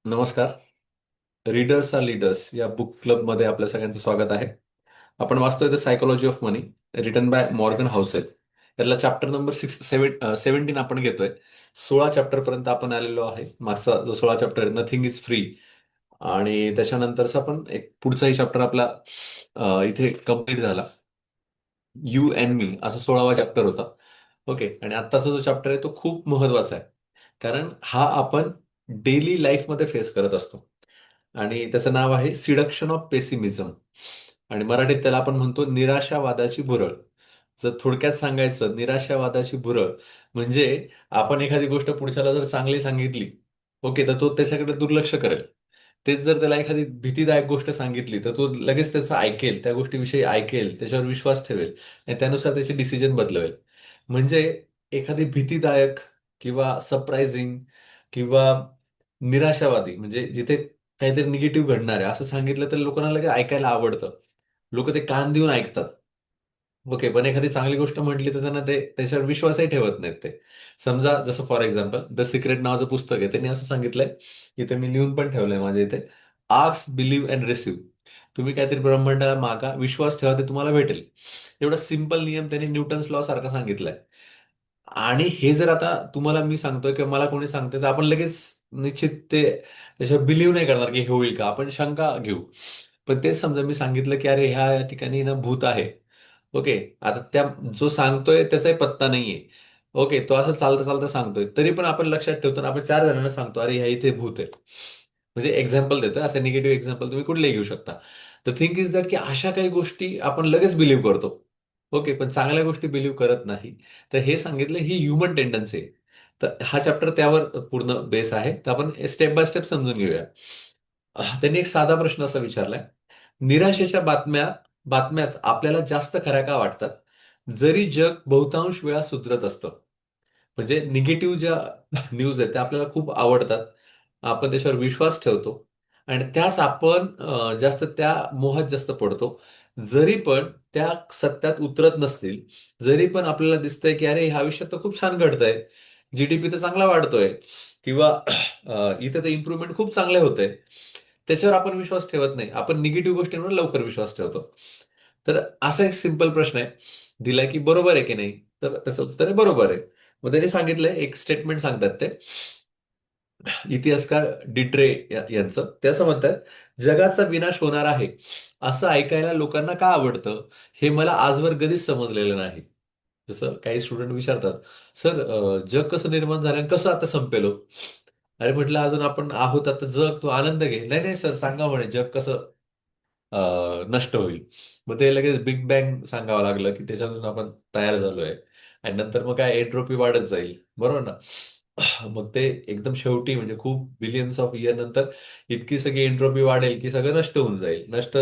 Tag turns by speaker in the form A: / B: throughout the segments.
A: नमस्कार. Readers are leaders या book क्लबमध्ये आपल्या सगळ्यांचं स्वागत आहे. आपण वाचतोय the psychology of money, written by Morgan Housel. यातला चॅप्टर नंबर 17 आपण घेतोय. 16 चॅप्टर पर्यंत आपण आलेलो आहे. मागचा जो 16 चॅप्टर नथिंग इज फ्री, आणि त्याच्यानंतरचा पण एक पुढचाही चॅप्टर आपला इथे कम्प्लीट झाला. यू अँड मी असं 16वा चॅप्टर होता. ओके, आणि आत्ताचा जो चॅप्टर आहे तो खूप महत्वाचा आहे, कारण हा आपण डेली लाईफमध्ये फेस करत असतो. आणि त्याचं नाव आहे सिडक्शन ऑफ पेसिमिझम, आणि मराठीत त्याला आपण म्हणतो निराशावादाची भुरळ. जर थोडक्यात सांगायचं, निराशावादाची भुरळ म्हणजे आपण एखादी गोष्ट पुढच्याला जर चांगली सांगितली, ओके, तर तो त्याच्याकडे दुर्लक्ष करेल. तेच जर त्याला एखादी भीतीदायक गोष्ट सांगितली तर तो लगेच त्याचं ऐकेल, त्या गोष्टीविषयी ऐकेल, त्याच्यावर विश्वास ठेवेल आणि त्यानुसार त्याचे डिसिजन बदलवेल. म्हणजे एखादी भीतीदायक किंवा सरप्रायझिंग किंवा निराशावादी, म्हणजे जिथे काहीतरी निगेटिव्ह घडणार आहे असं सांगितलं तर लोकांना लगेच ऐकायला आवडतं. लोक ते कान देऊन ऐकतात. ओके, पण एखादी चांगली गोष्ट म्हटली तर त्यांना ते त्याच्यावर विश्वासही ठेवत नाहीत ते. समजा जसं फॉर एक्झाम्पल द सिक्रेट नावाचं पुस्तक आहे, त्यांनी असं सांगितलंय, इथे मी लिहून पण ठेवलंय माझ्या इथे: आस्क, बिलीव्ह अँड रिसीव्ह. तुम्ही काहीतरी ब्रह्मांडाला मागा, विश्वास ठेवा, ते तुम्हाला भेटेल. एवढा सिंपल नियम त्यांनी न्यूटन्स लॉ सारखा सांगितलाय. आणि हे जर आता तुम्हाला मी सांगतोय किंवा मला कोणी सांगतोय तर आपण लगेच निश्चित ते त्याच्यावर बिलीव्ह नाही करणार की हे होईल का, आपण शंका घेऊ. पण तेच समजा मी सांगितलं की अरे ह्या ठिकाणी ना भूत आहे. ओके, आता त्या जो सांगतोय त्याचाही पत्ता नाहीये. ओके, तो असं चालता चालता सांगतोय, तरी पण आपण लक्षात ठेवतो आणि आपण 4 जणांना सांगतो अरे ह्या इथे भूत आहे. म्हणजे एक्झाम्पल देतोय, असं निगेटिव्ह एक्झाम्पल तुम्ही कुठलेही घेऊ शकता. द थिंग इज दॅट की अशा काही गोष्टी आपण लगेच बिलीव्ह करतो. ओके, पण चांगल्या गोष्टी बिलीव्ह करत नाही. तर हे सांगितलं ही ह्युमन टेंडन्सी आहे. तर हा चॅप्टर त्यावर पूर्ण बेस आहे. तर आपण स्टेप बाय स्टेप समजून घेऊया. त्यांनी एक साधा प्रश्न असा विचारलाय: निराशेच्या बातम्याच आपल्याला जास्त खऱ्या का वाटतात, जरी जग बहुतांश वेळा सुधरत असतं? म्हणजे निगेटिव्ह ज्या न्यूज आहेत त्या आपल्याला खूप आवडतात. आपण त्याच्यावर विश्वास ठेवतो आणि त्याच आपण जास्त त्या मोहात जास्त पडतो. जरी पण त्या सत्यात उतरत नसतील, जरी पण आपल्याला दिसतंय की अरे ह्या आयुष्यात तर खूप छान घडतंय, जीडीपी तर चांगला वाढतोय, किंवा इथं तर इम्प्रुव्हमेंट खूप चांगले होते, त्याच्यावर आपण विश्वास ठेवत नाही. आपण निगेटिव्ह गोष्टींवर लवकर विश्वास ठेवतो. तर असा एक सिंपल प्रश्न आहे दिलाय की बरोबर आहे की नाही, तर त्याचं उत्तर आहे बरोबर आहे. मग त्यांनी सांगितलंय, एक स्टेटमेंट सांगतात ते इतिहासकार डिट्रे यांचं. ते असं म्हणतात: जगाचा विनाश होणार आहे असं ऐकायला लोकांना का आवडतं, हे मला आजवर कधीच समजलेलं नाही. जसं काही स्टुडंट विचारतात, सर जग कसं निर्माण झालं आणि कसं आता संपेल हो?" अरे म्हटलं, अजून आपण आहोत आता, जग तू आनंद घे. नाही नाही सर, सांगा म्हणे जग कसं नष्ट होईल. मग ते लगेच बिग बँग सांगावं लागलं की त्याच्यातून आपण तयार झालोय, आणि नंतर मग काय एंट्रोपी वाढत जाईल, बरोबर ना? मग ते एकदम शेवटी म्हणजे खूप बिलियन्स ऑफ इयर नंतर इतकी सगळी एंट्रोपी वाढेल की सगळं नष्ट होऊन जाईल. नष्ट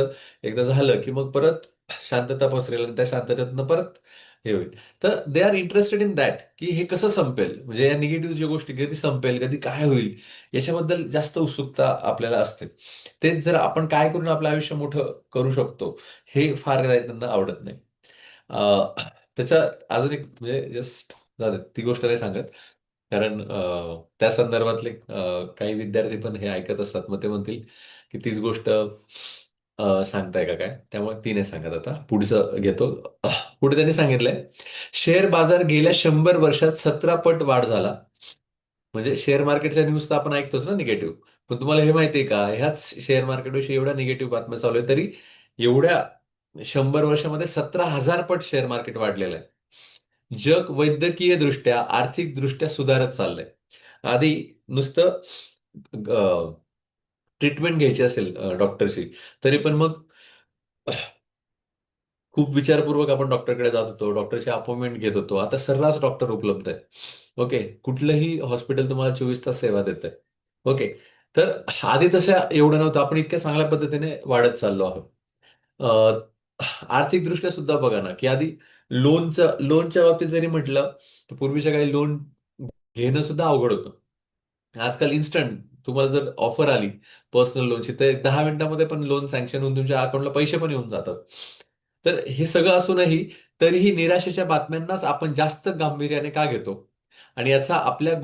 A: एकदा झालं की मग परत शांतता पसरेल आणि त्या शांततेतनं परत हे होईल. तर they are interested in that की हे कसं संपेल, म्हणजे या निगेटिव्ह जी गोष्टी कधी संपेल, कधी काय होईल, याच्याबद्दल जास्त उत्सुकता आपल्याला असते. तेच जर आपण काय करून आपलं आयुष्य मोठं करू शकतो, हे फार काही त्यांना आवडत नाही. त्याच्या अजून एक म्हणजे जस्ट ती गोष्ट नाही सांगत, कारण त्या संदर्भातले काही विद्यार्थी पण हे ऐकत असतात, मग ते म्हणतील की तीच गोष्ट सांगताय का काय, त्यामुळे ती नाही सांगत. आता पुढचं घेतो. पुढे त्यांनी सांगितलंय: शेअर बाजार गेल्या 100 वर्षात 17 पट वाढ झाला. म्हणजे शेअर मार्केटच्या न्यूज तर आपण ऐकतोच ना निगेटिव्ह, पण तुम्हाला हे माहितीये का, ह्याच शेअर मार्केटविषयी एवढ्या निगेटिव्ह बातम्या चालू आहे, तरी एवढ्या 100 वर्षामध्ये 17,000 पट शेअर मार्केट वाढलेलं आहे. जग वैद्यकीय दृष्ट्या, आर्थिक दृष्ट्या सुधारत चाललंय. आधी नुसतं ट्रीटमेंट घ्यायची असेल डॉक्टरशी, तरी पण मग खूप विचारपूर्वक आपण डॉक्टरकडे जात होतो, डॉक्टरची अपॉइंटमेंट घेत होतो. आता सर्रास डॉक्टर उपलब्ध आहे. ओके, कुठलंही हॉस्पिटल तुम्हाला 24 तास सेवा देत आहे. ओके, तर आधी तसं एवढं नव्हतं, आपण इतक्या चांगल्या पद्धतीने वाढत चाललो आहोत. आर्थिकदृष्ट्या सुद्धा बघा ना, की आधी लोनच्या बाबतीत जरी म्हटलं, तर पूर्वीच्या काही लोन घेणं सुद्धा अवघड होतं. आजकाल इन्स्टंट तुम्हाला जर ऑफर आली पर्सनल लोनची, तर 10 मिनिटामध्ये पण लोन सँक्शन होऊन तुमच्या अकाउंटला पैसे पण येऊन जातात. तर हे सगळं असूनही तरीही निराशेच्या बातम्यांनाच आपण जास्त गांभीर्याने का घेतो? आणि याचा आपल्या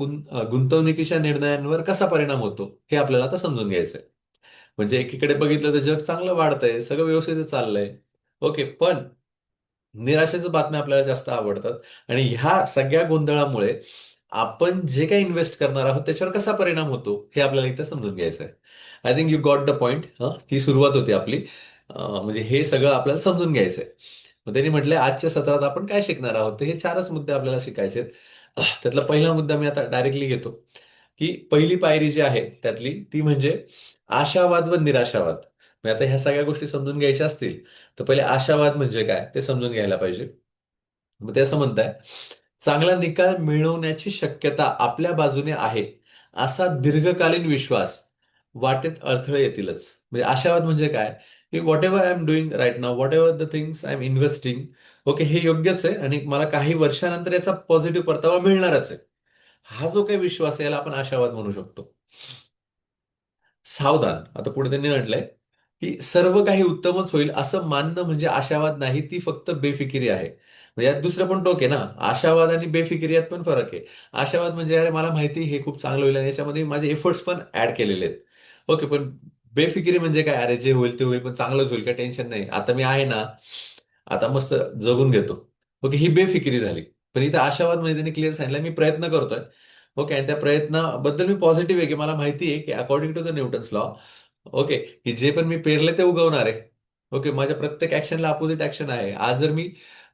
A: गुंतवणुकीच्या निर्णयांवर कसा परिणाम होतो हे आपल्याला आता समजून घ्यायचंय. म्हणजे एकीकडे बघितलं तर जग चांगलं वाढतंय, सगळं व्यवस्थित चाललंय. ओके, पण निराशेच्या बातम्या आपल्याला जास्त आवडतात आणि ह्या सगळ्या गोंधळामुळे आपण जे काही इन्व्हेस्ट करणार आहोत त्याच्यावर कसा परिणाम होतो हे आपल्याला इथं समजून घ्यायचं आहे. I think you got the point. ही सुरुवात होती आपली. म्हणजे हे सगळं आपल्याला समजून घ्यायचंय. मग त्यांनी म्हटलंय आजच्या सत्रात आपण काय शिकणार आहोत, तर हे चारच मुद्दे आपल्याला शिकायचे आहेत. त्यातला पहिला मुद्दा मी आता डायरेक्टली घेतो, की पहिली पायरी जी आहे त्यातली ती म्हणजे आशावाद व निराशावाद. म्हणजे आता ह्या सगळ्या गोष्टी समजून घ्यायच्या असतील तर पहिले आशावाद म्हणजे काय ते समजून घ्यायला पाहिजे. मग ते असं म्हणताय, चांगला निकाल मिळवण्याची शक्यता आपल्या बाजूने आहे असा दीर्घकालीन विश्वास, वाटेत अडथळे येतीलच. म्हणजे आशावाद म्हणजे काय, की whatever I am doing right now, whatever the things I am investing, okay, हे योग्यच आहे आणि मला काही वर्षानंतर याचा पॉझिटिव्ह परतावा मिळणारच आहे. हा जो काही विश्वास आहे याला आपण आशावाद म्हणू शकतो. सावधान, आता पुढे त्यांनी म्हटलंय की सर्व काही उत्तमच होईल असं मानणं म्हणजे आशावाद नाही, ती फक्त बेफिकिरी आहे. म्हणजे यात दुसरं पण टोक आहे ना, आशावाद आणि बेफिकिरी यात पण फरक आहे. आशावाद म्हणजे अरे मला माहिती आहे हे खूप चांगलं होईल आणि याच्यामध्ये माझे एफर्ट्स पण ऍड केलेले आहेत. ओके, पण बेफिकिरी म्हणजे काय, अरे जे होईल ते होईल पण चांगलंच होईल, काय टेन्शन नाही, आता मी आहे ना, आता मस्त जगून घेतो. ओके, ही बेफिकिरी झाली. पण इथं आशावाद म्हणजे त्यांनी क्लिअर सांगितलं मी प्रयत्न करतोय. ओके, आणि त्या प्रयत्नाबद्दल मी पॉझिटिव्ह आहे, की मला माहिती आहे की according to the Newton's law, okay, की जे पण मी पेरले ते उगवणार आहे. ओके, माझ्या प्रत्येक ऍक्शनला अपोजिट ऍक्शन आहे. आज जर मी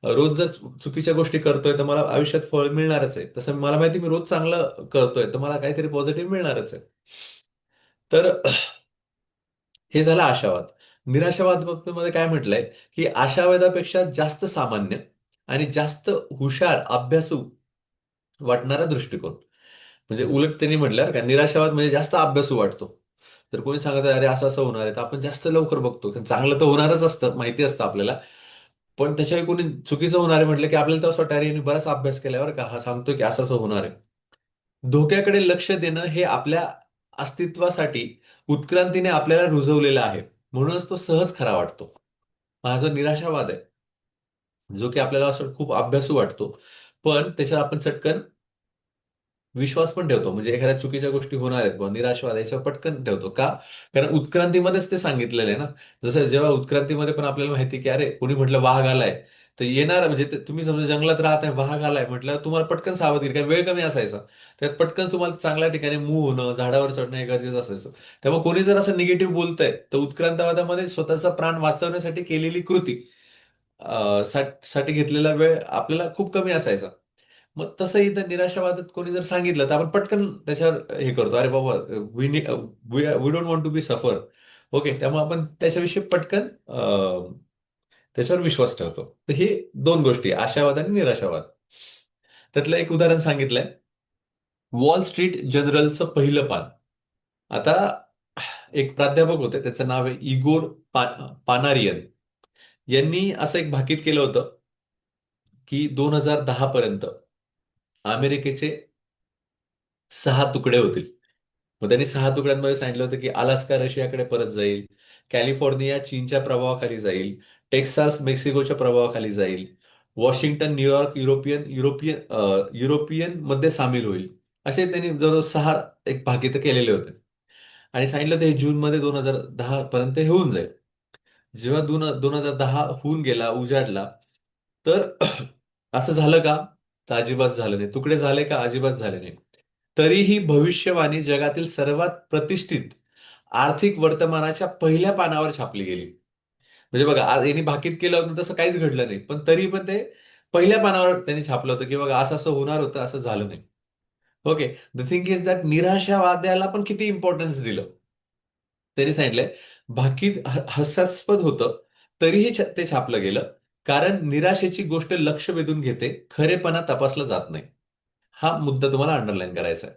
A: रोज जर चुकीच्या गोष्टी करतोय तर मला आयुष्यात फळ मिळणारच आहे. तसं मला माहिती मी रोज चांगलं करतोय तर मला काहीतरी पॉझिटिव्ह मिळणारच आहे. तर हे झालं आशावाद. निराशावाद बाबतीमध्ये काय म्हटलंय, की आशावादापेक्षा जास्त सामान्य आणि जास्त हुशार, अभ्यासू वाटणारा दृष्टिकोन. म्हणजे उलट त्यांनी म्हटलं का, निराशावाद म्हणजे जास्त अभ्यासू वाटतो. तर कोणी सांगत अरे असं असं होणार आहे तर आपण जास्त लवकर बघतो, कारण चांगलं तर होणारच असतं, माहिती असतं आपल्याला. पण त्याच्याही कोणी चुकीचं होणार आहे म्हटलं की आपल्याला तर असं वाटतं अरे यांनी बराच अभ्यास केल्यावर का हा सांगतोय की असं असं होणार आहे. धोक्याकडे लक्ष देणं हे आपल्या अस्तित्वासाठी उत्क्रांतीने आपल्याला रुजवलेलं आहे. म्हणूनच तो सहज खरा वाटतो. हा जो निराशावाद आहे, जो की आपल्याला असं खूप अभ्यासू वाटतो, पण त्याच्यावर आपण चटकन विश्वास पण ठेवतो. म्हणजे एखाद्या चुकीच्या गोष्टी होणार आहेत बुवा, निराशवाद याच्यावर पटकन ठेवतो का, कारण उत्क्रांतीमध्येच ते सांगितलेलं आहे ना. जसं जेव्हा उत्क्रांतीमध्ये पण आपल्याला माहिती आहे की अरे कोणी म्हटलं वाघ आलाय, तर येणार म्हणजे तुम्ही समजा जंगलात राहताय, वाघ आलाय म्हटलं तुम्हाला पटकन सावधगिरी, कारण वेळ कमी असायचा. त्यात पटकन तुम्हाला चांगल्या ठिकाणी मूव्ह होणं, झाडावर चढणं हे गरजेचं असायचं. त्यामुळे कोणी जर असं निगेटिव्ह बोलतंय तर उत्क्रांतवादामध्ये स्वतःचा प्राण वाचवण्यासाठी केलेली कृती, साठी घेतलेला वेळ आपल्याला खूप कमी असायचा. मग तसं इथं निराशावादात कोणी जर सांगितलं तर आपण पटकन त्याच्यावर हे करतो, अरे बाबा we don't want to be सफर. ओके, त्यामुळे आपण त्याच्याविषयी पटकन त्याच्यावर विश्वास ठेवतो. तर हे दोन गोष्टी, आशावाद आणि निराशावाद. त्यातलं एक उदाहरण सांगितलंय, वॉल स्ट्रीट जर्नलचं पहिलं पान. आता एक प्राध्यापक होते, त्याचं नाव आहे इगोर पानारियन. यांनी असं एक भाकीत केलं होतं की 2010 पर्यंत अमेरिकेचे 6 तुकडे होतील. मग त्यांनी 6 तुकड्यांमध्ये सांगितलं होतं की अलास्का रशियाकडे परत जाईल, कॅलिफोर्निया चीनच्या प्रभावाखाली जाईल, टेक्सास मेक्सिकोच्या प्रभावाखाली जाईल, वॉशिंग्टन न्यूयॉर्क युरोपियन मध्ये सामील होईल. असे त्यांनी जवळजवळ 6 भाकीत केलेले होते आणि सांगितलं होतं हे जूनमध्ये 2010 पर्यंत हे होऊन जाईल. जेव्हा 2010 होऊन गेला, उजाडला, तर असं झालं का? तर अजिबात झालं नाही. तुकडे झाले का? अजिबात झाले नाही. तरीही भविष्यवाणी जगातील सर्वात प्रतिष्ठित आर्थिक वर्तमानाच्या पहिल्या पानावर छापली गेली. म्हणजे बघा, आज यांनी भाकीत केलं होतं तसं काहीच घडलं नाही, पण तरी पण ते पहिल्या पानावर त्यांनी छापलं होतं की बघा असं असं होणार होतं, असं झालं नाही. Okay, the thing is that निराशावाद्याला पण किती इम्पॉर्टन्स दिलं. त्यांनी सांगितलंय, भाकीत हास्यास्पद होतं, तरीही ते छापलं गेलं, कारण निराशेची गोष्ट लक्ष वेधून घेते, खरेपणा तपासला जात नाही. हा मुद्दा तुम्हाला अंडरलाईन करायचा आहे,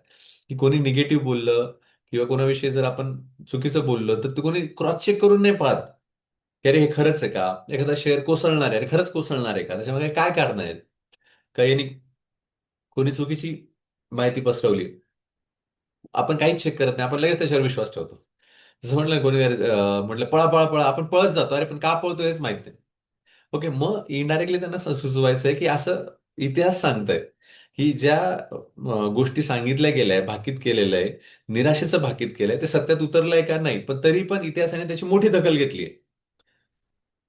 A: की कोणी निगेटिव्ह बोललं किंवा कोणाविषयी जर आपण चुकीचं बोललं तर ते कोणी क्रॉस चेक करून नाही पाहत, की अरे हे खरंच आहे का, एखादा शेअर कोसळणार आहे, अरे खरंच कोसळणार आहे का, त्याच्यामध्ये काय कारण आहेत, काही कोणी चुकीची माहिती पसरवली, आपण काहीच चेक करत नाही, आपण लगेच त्याच्यावर विश्वास ठेवतो. जसं म्हटलं कोणी म्हटलं पळा पळा पळा, आपण पळत जातो, अरे पण का पळतो हेच माहित नाही. ओके, मग इनडायरेक्टली त्यांना सुचवायचंय की असं इतिहास सांगतंय ही ज्या गोष्टी सांगितल्या गेल्या आहे, भाकीत केलेलं आहे, निराशेचं भाकीत केलंय, ते सत्यात उतरलंय का नाही, पण तरी पण इतिहासाने त्याची मोठी दखल घेतली आहे.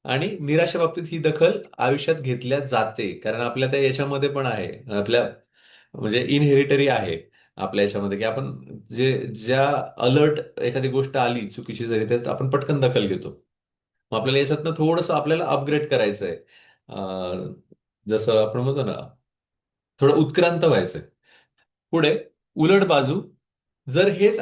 A: आणि निराशेबाबतीत ही दखल आयुष्यात घेतल्या जाते, कारण आपल्या त्या याच्यामध्ये पण आहे, आपल्या म्हणजे इनहेरिटरी आहे आपल्या याच्यामध्ये, की आपण जे ज्या अलर्ट एखादी गोष्ट आली चुकीची जरी, तर आपण पटकन दखल घेतो. मग आपल्याला याच्यातनं थोडंसं आपल्याला अपग्रेड करायचं आहे. जसं आपण म्हणतो ना, थोडं उत्क्रांत व्हायचंय. पुढे उलट बाजू, जर हेच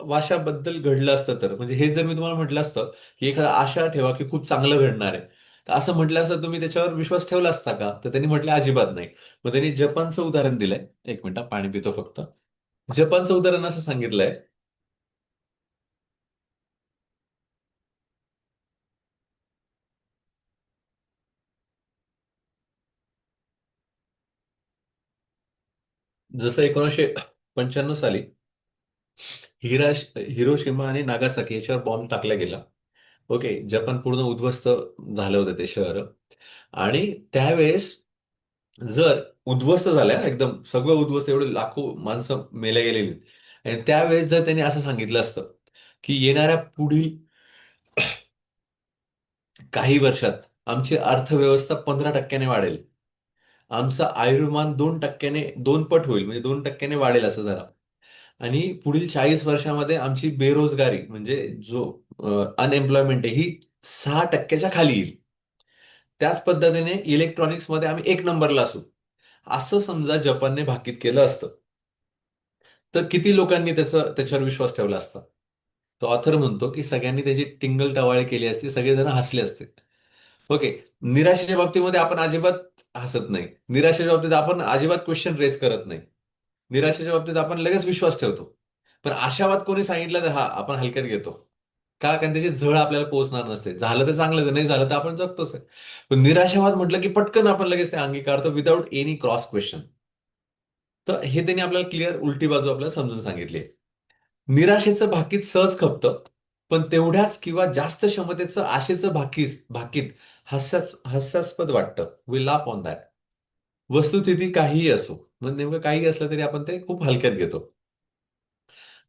A: वाशाबद्दल घडलं असतं, तर म्हणजे हे जर मी तुम्हाला म्हटलं असतं की एखादा आशा ठेवा की खूप चांगलं घडणार आहे, तर असं म्हटलं असतं, तुम्ही त्याच्यावर विश्वास ठेवला असता का? तर त्यांनी म्हटलं अजिबात नाही. मग त्यांनी जपानचं उदाहरण दिलंय. एक मिनिट पाणी पितो फक्त. जपानचं उदाहरण असं सांगितलंय, जसं 1995 साली हिरोशिमा आणि नागासाकी याच्यावर बॉम्ब टाकला गेला. ओके, जपान पूर्ण उद्ध्वस्त झालं होतं ते शहर. आणि त्यावेळेस जर उद्ध्वस्त झाल्या एकदम सगळं उद्ध्वस्त, एवढे लाखो माणसं मेल्या गेलेली आहेत. आणि त्यावेळेस जर त्यांनी असं सांगितलं असतं की येणाऱ्या पुढील काही वर्षात आमची अर्थव्यवस्था 15% वाढेल, आमचं आयुर्मान 2%, 2 पट होईल, म्हणजे 2% वाढेल असं जरा, आणि पुढील 40 वर्षामध्ये आमची बेरोजगारी म्हणजे जो अनएम्प्लॉयमेंट आहे, ही 6%च्या खाली येईल. त्याच पद्धतीने इलेक्ट्रॉनिक्समध्ये आम्ही एक नंबरला असू, असं समजा जपानने भाकीत केलं असतं, तर किती लोकांनी त्याच्यावर विश्वास ठेवला असता? तो ऑथर म्हणतो की सगळ्यांनी त्याची टिंगल टवाळे केली असती, सगळेजण हसले असते. ओके. निराशेच्या बाबतीमध्ये आपण अजिबात हसत नाही. निराशेच्या बाबतीत आपण अजिबात क्वेश्चन रेज करत नाही. निराशेच्या बाबतीत आपण लगेच विश्वास ठेवतो. पण आशावाद कोणी सांगितलं तर हा आपण हलक्यात घेतो. का? कारण त्याची झळ आपल्याला पोहोचणार नसते. झालं तर चांगलं, जर नाही झालं तर आपण जगतोच आहे. पण निराशावाद म्हटलं की पटकन आपण लगेच ते अंगीकारतो विदाऊट एनी क्रॉस क्वेश्चन. तर हे त्यांनी आपल्याला क्लिअर उलटी बाजू आपल्याला समजून सांगितली. निराशेचं भाकीत सहज खपतं, पण तेवढ्याच किंवा जास्त क्षमतेचं आशेचं भाकीत हास्यास्पद वाटतं. We laugh on that. वस्तुस्थिती काहीही असो, म्हणजे नेमकं काही असलं तरी आपण ते खूप हलक्यात घेतो.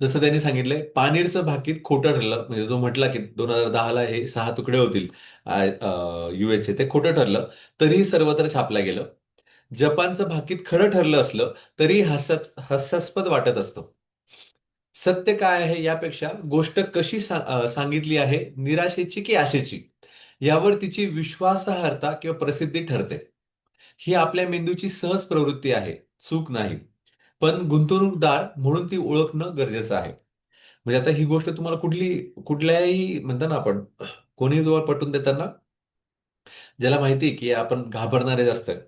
A: जसं त्यांनी सांगितलंय, पानीरचं भाकीत खोटं ठरलं, म्हणजे जो म्हटला की 2010ला हे 6 तुकडे होतील युएसचे, ते खोटं ठरलं, तरीही सर्वत्र छापलं गेलं. जपानचं भाकीत खरं ठरलं असलं तरी हास्यास्पद वाटत असतं. सत्य काय आहे यापेक्षा गोष्ट कशी सांगितली आहे, निराशेची की आशेची, यावर तिची विश्वासार्हता किंवा प्रसिद्धी ठरते. ही आपल्या मेंदूची सहज प्रवृत्ती आहे, चूक नाही. पण गुंतवणूकदार म्हणून ती ओळखणं गरजेचं आहे. म्हणजे आता ही गोष्ट तुम्हाला कुठल्याही म्हणता ना आपण, कोणी तुम्हाला पटवून देताना, ज्याला माहिती आहे की आपण घाबरणारे जास्त आहे,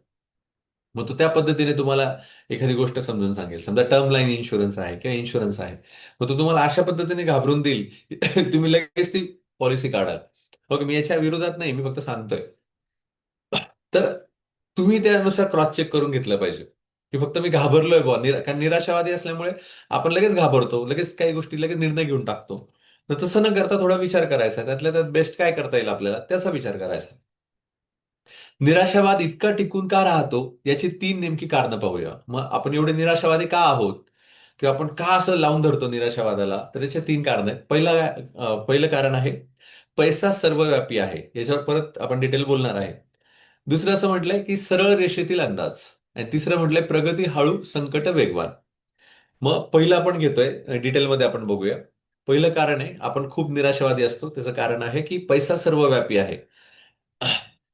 A: मग तो त्या पद्धतीने तुम्हाला एखादी गोष्ट समजून सांगेल. समजा टर्म लाईन इन्शुरन्स आहे किंवा इन्शुरन्स आहे, मग तो तुम्हाला अशा पद्धतीने घाबरून देईल तुम्ही लगेच ती पॉलिसी काढाल. ओके, मी याच्या विरोधात नाही, मी फक्त सांगतोय. तर तुम्ही त्यानुसार क्रॉस चेक करून घेतलं पाहिजे, की फक्त मी घाबरलोय बुवा, कारण निराशावादी असल्यामुळे आपण लगेच घाबरतो, लगेच काही गोष्टी लगेच निर्णय घेऊन टाकतो. तर तसं न करता थोडा विचार करायचा, त्यातल्या त्यात बेस्ट काय करता येईल आपल्याला त्याचा विचार करायचा. निराशावाद इतका टिकून का राहतो, याची 3 नेमकी कारणं पाहूया. मग आपण एवढे निराशावादी का आहोत, किंवा आपण का असं लावून धरतो निराशावादाला, तर त्याचे 3 कारण आहेत. पहिलं कारण आहे, पैसा सर्वव्यापी आहे. याच्यावर परत आपण डिटेल बोलणार आहे. दुसरं असं म्हटलंय की सरळ रेषेतील अंदाज. आणि तिसरं म्हटलंय प्रगती हळू, संकट वेगवान. मग पहिलं आपण घेतोय, डिटेलमध्ये आपण बघूया. पहिलं कारण आहे, आपण खूप निराशावादी असतो, त्याचं कारण आहे की पैसा सर्वव्यापी आहे.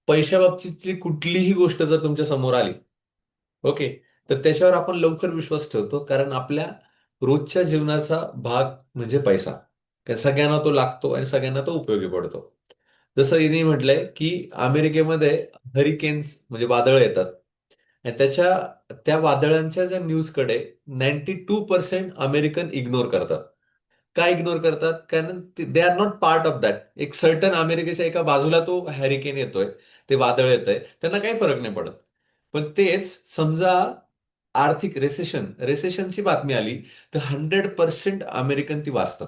A: पैशाबाबतीतली कुठलीही गोष्ट जर तुमच्या समोर आली, ओके, तर त्याच्यावर आपण लवकर विश्वास ठेवतो, कारण आपल्या रोजच्या जीवनाचा भाग म्हणजे पैसा. कारण सगळ्यांना तो लागतो आणि सगळ्यांना तो उपयोगी पडतो. जसं हिने म्हटलंय की अमेरिकेमध्ये हरिकेन्स म्हणजे वादळ येतात, आणि त्या वादळांच्या ज्या न्यूजकडे 92% अमेरिकन इग्नोर करतात. का इग्नोर करतात? कारण they are not part of that. एक सर्टन अमेरिकेच्या एका बाजूला तो हॅरिकेन येतोय, ते वादळ येतंय, त्यांना काही फरक नाही पडत. पण तेच समजा आर्थिक रेसेशनची बातमी आली, तर 100% अमेरिकन ती वाचतात.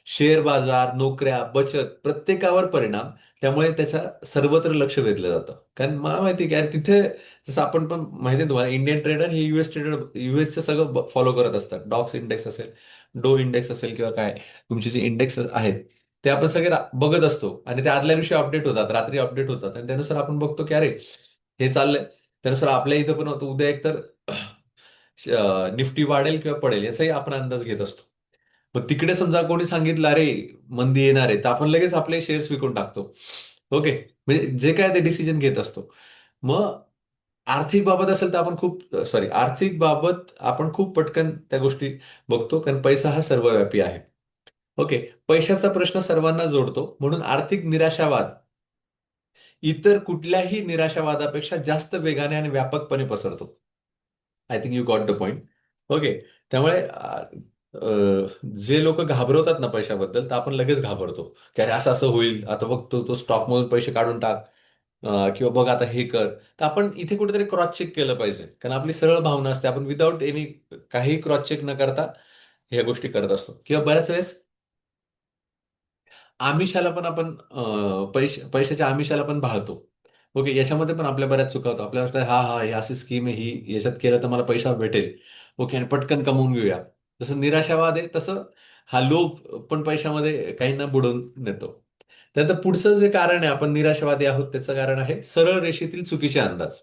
A: शेअर बाजार, नोकऱ्या, बचत प्रत्येकावर परिणाम. त्यामुळे त्याचा सर्वत्र लक्ष वेधलं जातं. कारण मला माहिती आहे की यार तिथे, जसं आपण पण माहिती आहे तुम्हाला, इंडियन ट्रेडर हे युएस ट्रेडर युएसचं सगळं फॉलो करत असतात. डॉक्स इंडेक्स असेल, डो इंडेक्स असेल किंवा काय तुमचे जे इंडेक्स आहेत ते आपण सगळे बघत असतो आणि ते आदल्या दिवशी अपडेट होतात, रात्री अपडेट होतात आणि त्यानुसार आपण बघतो की अरे हे चाललंय. त्यानुसार आपल्या इथं पण होतं उद्या एकतर निफ्टी वाढेल किंवा पडेल याचाही आपण अंदाज घेत असतो. मग तिकडे समजा कोणी सांगितलं अरे मंदी येणार आहे, तर आपण लगेच आपले शेअर्स विकून टाकतो. ओके. म्हणजे जे काय ते डिसिजन घेत असतो. मग आर्थिक बाबत असेल तर आपण खूप आर्थिक बाबत आपण खूप पटकन त्या गोष्टी बघतो, कारण पैसा हा सर्वव्यापी आहे. ओके. पैशाचा प्रश्न सर्वांना जोडतो, म्हणून आर्थिक निराशावाद इतर कुठल्याही निराशावादापेक्षा जास्त वेगाने आणि व्यापकपणे पसरतो. I think you got the point. Okay. त्यामुळे जे लोक घाबरवतात ना पैशाबद्दल, तर आपण लगेच घाबरतो की अरे असं असं होईल, आता बघ तो स्टॉकमधून पैसे काढून टाक, किंवा बघ आता हे कर. तर आपण इथे कुठेतरी क्रॉस चेक केलं पाहिजे, कारण आपली सरळ भावना असते, आपण विदाऊट एनी काही क्रॉस चेक न करता ह्या गोष्टी करत असतो. किंवा बऱ्याच वेळेस आमिषाला पण आपण पैशाच्या आमिषाला पण पाहतो. ओके. याच्यामध्ये पण आपल्या बऱ्याच चुका होतात. आपल्याला वाटतं हा हा ही अशी स्कीम आहे, ही याच्यात केलं तर मला पैसा भेटेल. ओके. आणि पटकन कमवून घेऊया. जसं निराशावाद आहे तसं हा लोभ पण पैशामध्ये काहींना बुडवून नेतो. त्यानंतर पुढचं जे कारण आहे, आपण निराशावादी आहोत त्याचं कारण आहे सरळ रेषेतील चुकीचे अंदाज.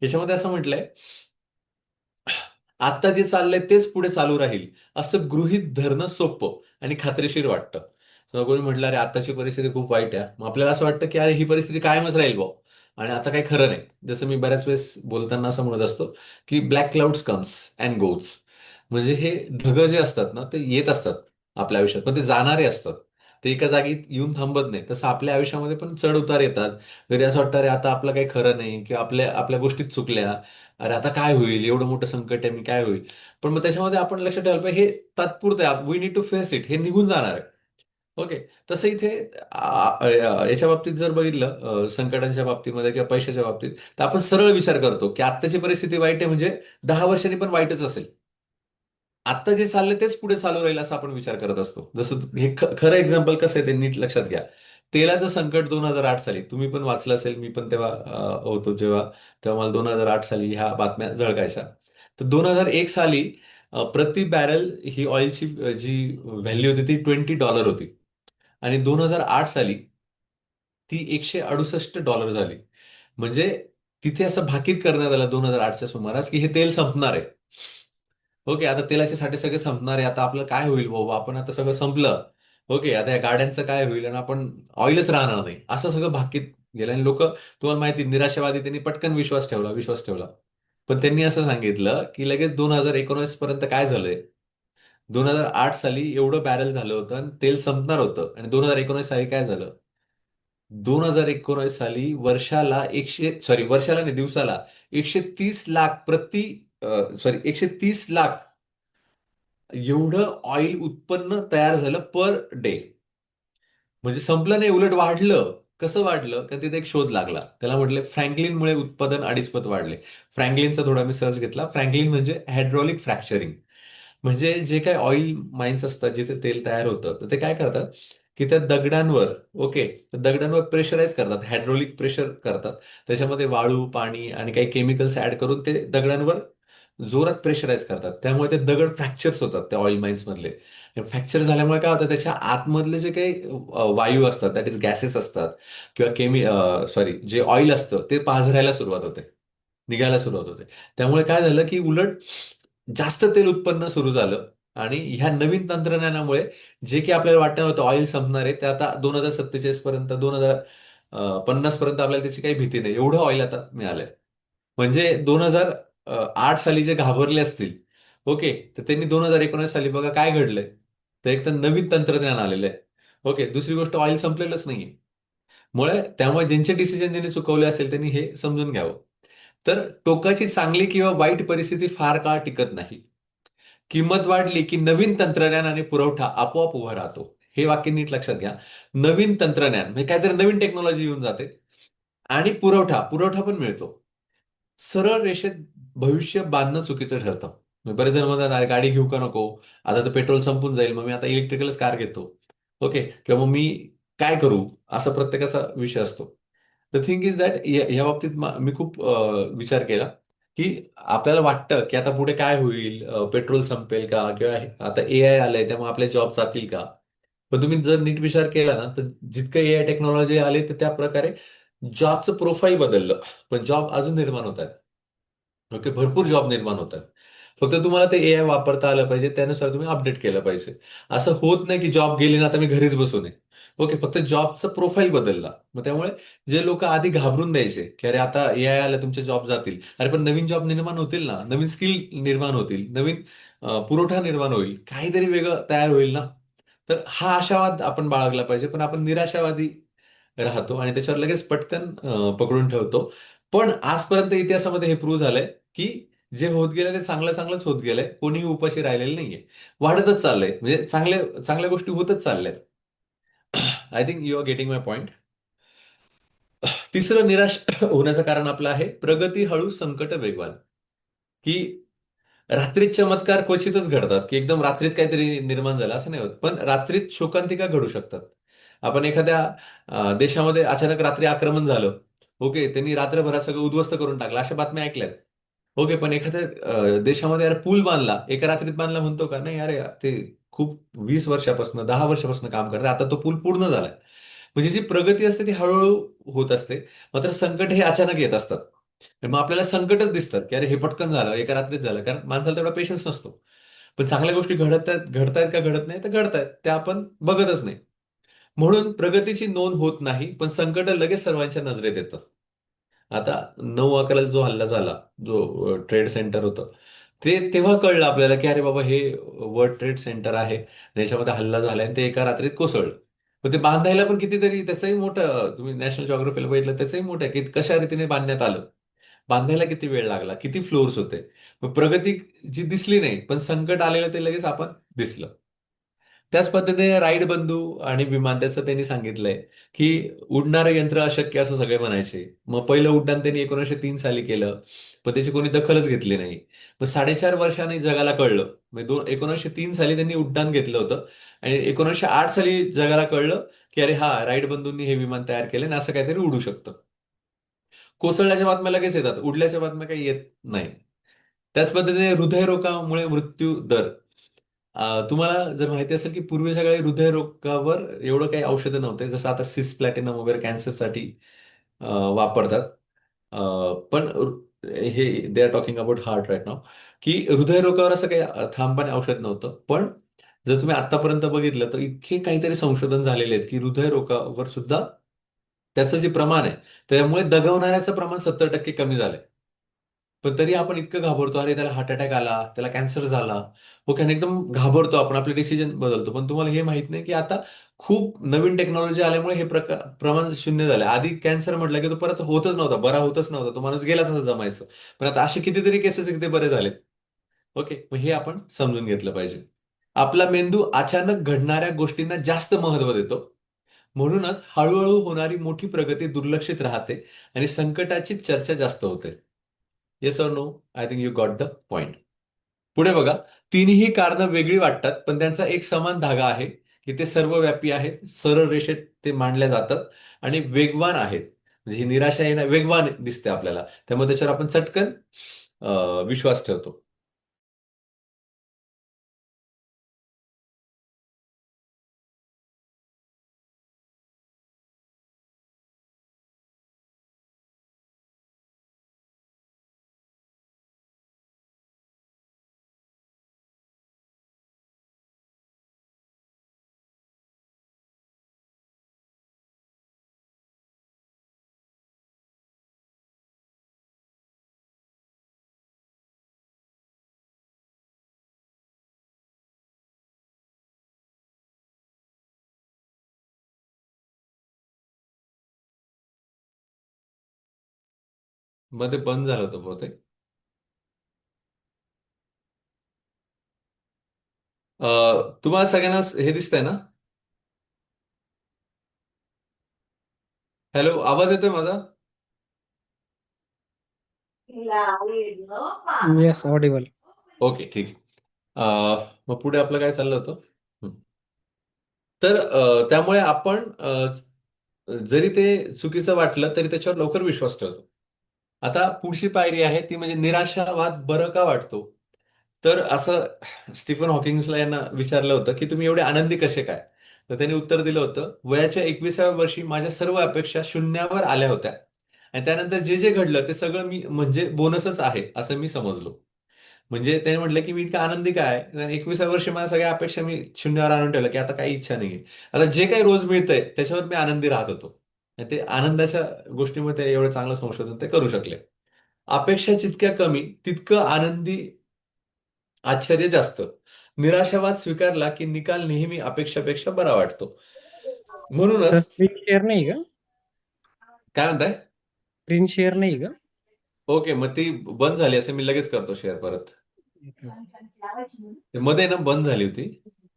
A: याच्यामध्ये असं म्हटलंय, आता जे चाललंय तेच पुढे चालू राहील असं गृहीत धरणं सोपं आणि खात्रीशीर वाटतं. समजा कोणी म्हटलं अरे आताची परिस्थिती खूप वाईट आहे, मग आपल्याला असं वाटतं की अरे ही परिस्थिती कायमच राहील भाऊ आणि आता काही खरं नाही. जसं मी बऱ्याच वेळेस बोलताना असं म्हणत असतो की black clouds comes and goes. म्हणजे हे ढग जे असतात ना ते येत असतात आपल्या आयुष्यात, पण ते जाणारे असतात. ते एका जागी येऊन थांबत नाही. तसं आपल्या आयुष्यामध्ये पण चढ उतार येतात. कधी असं वाटतं अरे आता आपलं काही खरं नाही, किंवा आपल्या आपल्या गोष्टीत चुकल्या, अरे आता काय होईल, एवढं मोठं संकट आहे, मी काय होईल. पण मग त्याच्यामध्ये आपण लक्षात ठेवायला पाहिजे हे तात्पुरतं आहे, we need to face it, हे निघून जाणार आहे. ओके. तसं इथे याच्या बाबतीत जर बघितलं, संकटांच्या बाबतीमध्ये किंवा पैशाच्या बाबतीत, तर आपण सरळ विचार करतो की आत्ताची परिस्थिती वाईट आहे म्हणजे 10 वर्षांनी पण वाईटच असेल. आत्ता जे चाललंय तेच पुढे चालू राहील असं आपण विचार करत असतो. जसं हे खरं एक्झाम्पल कसं आहे ते नीट लक्षात घ्या. तेलाचं संकट 2008 साली तुम्ही पण वाचलं असेल, मी पण तेव्हा होतो जेव्हा, तेव्हा मला 2008 साली ह्या बातम्या झळकायच्या. तर 2001 साली प्रति बॅरल ही ऑइलची जी व्हॅल्यू होती ती $20 होती. आणि 2008 साली ती $168 झाली. म्हणजे तिथे असं भाकीत करण्यात आलं 2008च्या सुमारास की हे तेल संपणार आहे. ओके. आता तेलाचे साठे सगळे संपणार आहे, आता आपलं काय होईल बाबा, आपण आता सगळं संपलं. ओके. आता या गाड्यांचं काय होईल आणि आपण ऑइलच राहणार नाही, असं सगळं भाकीत गेलं. आणि लोक, तुम्हाला माहिती, निराशावादी, त्यांनी पटकन विश्वास ठेवला. पण त्यांनी असं सांगितलं की लगेच 2019 पर्यंत काय झालंय, 2008 साली एवढं बॅरल झालं होतं आणि तेल संपणार होतं, आणि 2019 साली काय झालं, 2019 साली वर्षाला नाही, दिवसाला 130 लाख 130 लाख एवढं ऑइल उत्पन्न तयार झालं पर डे. म्हणजे संपलं नाही, उलट वाढलं. कसं वाढलं? कारण तिथे एक शोध लागला, त्याला म्हटले फ्रँकलिनमुळे उत्पादन 2.5 पट वाढले. फ्रँकलिनचा थोडा मी सर्च घेतला. फ्रँकलिन म्हणजे हायड्रॉलिक फ्रॅक्चरिंग. म्हणजे जे काही ऑइल माइन्स असतात जिथे तेल तयार होतं, तर ते काय करतात की त्या दगडांवर, ओके, तर दगडांवर प्रेशराईज करतात, हायड्रोलिक प्रेशर करतात. त्याच्यामध्ये वाळू, पाणी आणि काही केमिकल्स ऍड करून ते दगडांवर जोरात प्रेशराईज करतात. त्यामुळे ते दगड फ्रॅक्चर्स होतात त्या ऑइल माइन्स मधले. फ्रॅक्चर झाल्यामुळे काय होतं, त्याच्या आतमधले जे काही वायू असतात, दॅट इज गॅसेस असतात, किंवा जे ऑइल असतं ते पाझरायला सुरुवात होते, निघायला सुरुवात होते. त्यामुळे काय झालं की उलट जास्त तेल उत्पन्न सुरू झालं. आणि ह्या नवीन तंत्रज्ञानामुळे जे की आपल्याला वाटत होतं ऑइल संपणार आहे, ते आता 2047 पर्यंत, 2050 पर्यंत आपल्याला त्याची काही भीती नाही, एवढं ऑइल आता मिळालंय. म्हणजे 2008 साली जे घाबरले असतील, ओके, तर त्यांनी 2019 साली बघा काय घडलंय. तर एक तर नवीन तंत्रज्ञान आलेलं आहे. ओके. दुसरी गोष्ट, ऑइल संपलेलंच नाहीये. त्यामुळे ज्यांचे डिसिजन त्यांनी चुकवले असेल त्यांनी हे समजून घ्यावं. तर टोकाची चांगली किंवा वाईट परिस्थिती फार काळ टिकत नाही. किंमत वाढली की नवीन तंत्रज्ञान आणि पुरवठा आपोआप उभा राहतो. हे वाक्य नीट लक्षात घ्या. नवीन तंत्रज्ञान म्हणजे काहीतरी नवीन टेक्नॉलॉजी येऊन जाते, आणि पुरवठा पुरवठा पण मिळतो. सरळ रेषेत भविष्य बांधणं चुकीचं ठरतं. बरेच जण म्हणतात "अरे, गाडी घेऊ का नको, आता तर पेट्रोल संपून जाईल, मग मी आता इलेक्ट्रिकलच कार घेतो." ओके, किंवा मग मी काय करू, असा प्रत्येकाचा विषय असतो. द थिंग इज दॅट या बाबतीत मी खूप विचार केला, की आपल्याला वाटतं की आता पुढे काय होईल, पेट्रोल संपेल का, किंवा आता एआय आलंय त्यामुळे आपले जॉब जातील का. पण तुम्ही जर नीट विचार केला ना, तर जितकं एआय टेक्नॉलॉजी आले तर त्या प्रकारे जॉबचं प्रोफाईल बदललं, पण जॉब अजून निर्माण होत आहेत. ओके, भरपूर जॉब निर्माण होतात. फक्त तुम्हाला ते एआय वापरता आलं पाहिजे, त्यानुसार तुम्ही अपडेट केलं पाहिजे. असं होत नाही की जॉब गेली ना आता मी घरीच बसू नये. ओके, फक्त जॉबचा प्रोफाईल बदलला. मग त्यामुळे जे लोक आधी घाबरून द्यायचे की अरे आता एआय आलं तुमचे जॉब जातील, अरे पण नवीन जॉब निर्माण होतील ना, नवीन स्किल निर्माण होतील, नवीन पुरवठा निर्माण होईल, काहीतरी वेगळं तयार होईल ना. तर हा आशावाद आपण बाळगला पाहिजे, पण आपण निराशावादी राहतो आणि त्याच्यावर लगेच पटकन पकडून ठेवतो. पण आजपर्यंत इतिहासामध्ये हे प्रूव्ह झालंय की जे होत गेलं ते चांगलं चांगलंच होत गेलंय, कोणीही उपाशी राहिलेलं नाहीये. वाढतच चाललंय, म्हणजे चांगल्या गोष्टी होतच चालल्यात. I think you are getting my point. तिसरं निराश होण्याचं कारण आपलं आहे प्रगती हळू, संकट वेगवान. की रात्रीत चमत्कार क्वचितच घडतात, की एकदम रात्रीत काहीतरी निर्माण झालं असं नाही होत, पण रात्रीत शोकांतिका घडू शकतात. आपण एखाद्या देशामध्ये अचानक रात्री आक्रमण झालं. ओके, त्यांनी रात्रभरात सगळं उद्ध्वस्त करून टाकलं, अशा बातम्या ऐकल्यात. ओके, पण एखाद्या देशामध्ये यार पूल बांधला, एका रात्रीत बांधला म्हणतो का? नाही, अरे ते खूप 20 वर्षापासून, 10 वर्षापासून काम करतात, आता तो पूल पूर्ण झालाय. म्हणजे जी प्रगती असते ती हळूहळू होत असते. मात्र संकट हे अचानक येत असतात. तर मग आपल्याला संकटच दिसतात, की अरे हे पटकन झालं, एका रात्रीत झालं, कारण माणसाला तेवढा पेशन्स नसतो. पण चांगल्या गोष्टी घडतायत का घडत नाही, तर घडतायत, त्या आपण बघतच नाही. म्हणून प्रगतीची नोंद होत नाही, पण संकट लगेच सर्वांच्या नजरेत येतं. आता 9/11 जो हल्ला झाला, जो ट्रेड सेंटर होतं, ते तेव्हा कळलं आपल्याला की अरे बाबा हे वर्ल्ड ट्रेड सेंटर आहे आणि याच्यामध्ये हल्ला झालाय आणि ते एका रात्रीत कोसळलं. पण ते बांधायला पण कितीतरी, त्याचंही मोठं, तुम्ही नॅशनल जॉग्राफीला बघितलं, त्याचंही मोठं आहे की कशा रीतीने बांधण्यात आलं. बांधायला किती वेळ लागला, किती फ्लोअर्स होते. मग प्रगती जी दिसली नाही, पण संकट आलेलं ते लगेच आपण दिसलं. त्याच पद्धतीने राईड बंधू आणि विमान, त्याचं त्यांनी सांगितलंय की उडणारं यंत्र अशक्य असं सगळे म्हणायचे. मग पहिलं उड्डाण त्यांनी 1903 साली केलं, पण त्याची कोणी दखलच घेतली नाही. मग 4.5 वर्षांनी जगाला कळलं. म्हणजे 1903 साली त्यांनी उड्डाण घेतलं होतं आणि 1908 साली जगाला कळलं की अरे हा, राईड बंधूंनी हे विमान तयार केलं आणि असं काहीतरी उडू शकतं. कोसळल्याच्या बातम्या लगेच येतात, उडल्याच्या बातम्या काही येत नाही. त्याच पद्धतीने हृदयरोगामुळे मृत्यू दर. तुम्हाला जर माहिती असेल की पूर्वी सगळे हृदयरोगावर एवढं काही औषधं नव्हते, जसं आता सिस प्लॅटिनम वगैरे कॅन्सरसाठी वापरतात. पण हे they are talking about heart right नाव, की हृदयरोगावर असं काही थांबपणे औषध नव्हतं. पण जर तुम्ही आतापर्यंत बघितलं तर इतके काहीतरी संशोधन झालेले आहेत की हृदयरोगावर सुद्धा त्याचं जे प्रमाण आहे, त्यामुळे दगावणाऱ्याचं प्रमाण 70% कमी झालंय. पण तरी आपण इतकं घाबरतो, अरे त्याला हार्ट अटॅक आला, त्याला कॅन्सर झाला. ओके, आणि एकदम घाबरतो आपण, आपले डिसिजन बदलतो. पण तुम्हाला हे माहित नाही की आता खूप नवीन टेक्नॉलॉजी आल्यामुळे हे प्रमाण शून्य झालं. आधी कॅन्सर म्हटलं की तो परत होतच नव्हता, बरा होतच नव्हता, तो माणूस गेलाच असं जमायचं. पण आता असे कितीतरी केसेस ते बरे झालेत. ओके, मग हे आपण समजून घेतलं पाहिजे. आपला मेंदू अचानक घडणाऱ्या गोष्टींना जास्त महत्त्व देतो. म्हणूनच हळूहळू होणारी मोठी प्रगती दुर्लक्षित राहते आणि संकटाची चर्चा जास्त होते. Yes or no? I think you got the point. पुढे बघा. तिन्ही कारणं वेगळी वाटतात, पण त्यांचा एक समान धागा आहे की ते सर्वव्यापी आहेत, सरळ रेषेत ते मांडल्या जातात आणि वेगवान आहेत. म्हणजे ही निराशा येणं वेगवान दिसते आपल्याला, त्यामुळे त्याच्यावर आपण चटकन विश्वास ठेवतो. मध्ये बंद झालं होतं बहुतेक. तुम्हाला सगळ्यांना हे दिसतंय ना? हॅलो, आवाज येतोय माझा?
B: Yes, audible.
A: ओके, ठीक आहे. मग पुढे आपलं काय चाललं होतं? हं. तर त्यामुळे आपण जरी ते चुकीचं वाटलं तरी त्याच्यावर लवकर विश्वास ठेवतो. आता पुढची पायरी आहे ती म्हणजे निराशावाद बरं का वाटतो? तर असं स्टीफन हॉकिन्सला यांना विचारलं होतं की तुम्ही एवढे आनंदी कसे काय? तर त्यांनी उत्तर दिलं होतं, वयाच्या 21व्या वर्षी माझ्या सर्व अपेक्षा शून्यावर आल्या होत्या आणि त्यानंतर जे जे घडलं ते सगळं मी म्हणजे बोनसच आहे असं मी समजलो. म्हणजे त्याने म्हटलं की मी इतका आनंदी काय 21व्या वर्षी माझ्या सगळ्या अपेक्षा मी शून्यावर आणून ठेवल्या की आता काही इच्छा नाहीये. आता जे काही रोज मिळतंय त्याच्यावर मी आनंदी राहत होतो. आणि ते आनंदाच्या गोष्टीमध्ये ते एवढं चांगलं संशोधन ते करू शकले. अपेक्षा जितक्या कमी तितकं आनंदी आश्चर्य जास्त. निराशावाद स्वीकारला की निकाल नेहमी अपेक्षापेक्षा बरा वाटतो.
B: सर
A: म्हणूनच
B: स्क्रीन शेअर नाही का?
A: काय म्हणताय?
B: स्क्रीन शेअर नाही का?
A: ओके, मग ती बंद झाली असे मी लगेच करतो शेअर परत. ते मध्ये ना बंद झाली होती.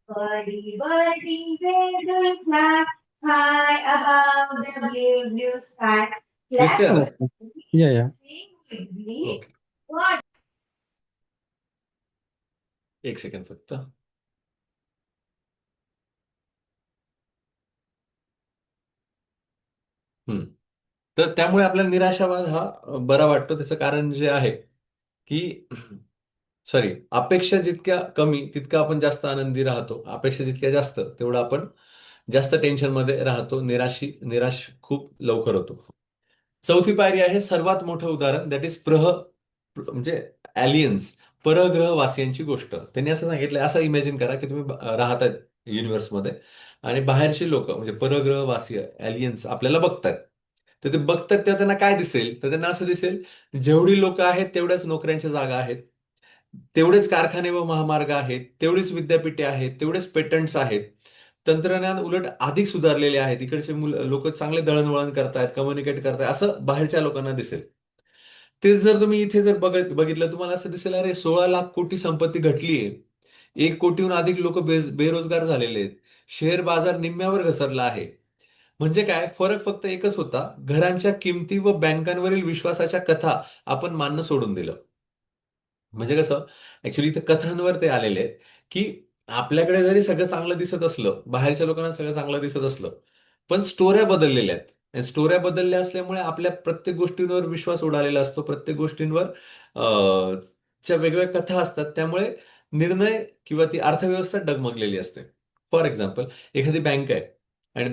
C: Birdie, birdie, where do you fly? High above the blue, blue sky.
A: दिसते
C: Clap.
A: आता?
B: ओके. या या.
C: Sing with me.
A: Okay,
C: What?
A: एक सेकंड फक्त. हम्म. तर त्यामुळे आपल्याला निराशावाद हा बरा वाटतो. त्याचं कारण जे आहे की सॉरी, अपेक्षा जितक्या कमी तितका आपण जास्त आनंदी राहतो. अपेक्षा जितक्या जास्त तेवढं आपण जास्त टेन्शनमध्ये राहतो. निराश खूप लवकर होतो. चौथी पायरी आहे सर्वात मोठं उदाहरण, दॅट इज म्हणजे एलियन्स, परग्रहवासियांची गोष्ट. त्यांनी असं सांगितलं, असं इमॅजिन करा की तुम्ही राहतात युनिव्हर्समध्ये आणि बाहेरची लोक म्हणजे परग्रहवासी एलियन्स आपल्याला बघतात. तर ते बघतात तेव्हा त्यांना काय दिसेल? तर त्यांना असं दिसेल, जेवढी लोक आहेत तेवढ्याच नोकऱ्यांच्या जागा आहेत, तेवढेच कारखाने व महामार्ग आहेत, तेवढीच विद्यापीठे आहेत, तेवढेच पेटंट्स आहेत. तंत्रज्ञान उलट अधिक सुधारलेले आहेत. इकडचे लोक चांगले दळणवळण करतायत, कम्युनिकेट करतायत, असं बाहेरच्या लोकांना दिसेल. तेच जर तुम्ही इथे जर बघितलं, तुम्हाला असं दिसेल, अरे 16 लाख कोटी संपत्ती घटलीये. 1 कोटीहून अधिक लोक बेरोजगार झालेले आहेत. शेअर बाजार निम्म्यावर घसरला आहे. म्हणजे काय फरक फक्त एकच होता, घरांच्या किमती व बँकांवरील विश्वासाच्या कथा आपण मानणं सोडून दिलं. म्हणजे कसं, ऍक्च्युली इथे कथांवर ते आलेले आहेत की आपल्याकडे जरी सगळं चांगलं दिसत असलं, बाहेरच्या लोकांना सगळं चांगलं दिसत असलं, पण स्टोऱ्या बदललेल्या आहेत. आणि स्टोऱ्या बदलल्या असल्यामुळे आपल्या प्रत्येक गोष्टींवर विश्वास उडालेला असतो, प्रत्येक गोष्टींवर च्या वेगवेगळ्या कथा असतात. त्यामुळे निर्णय किंवा ती अर्थव्यवस्था डगमगलेली असते. फॉर एक्झाम्पल, एखादी बँक आहे आणि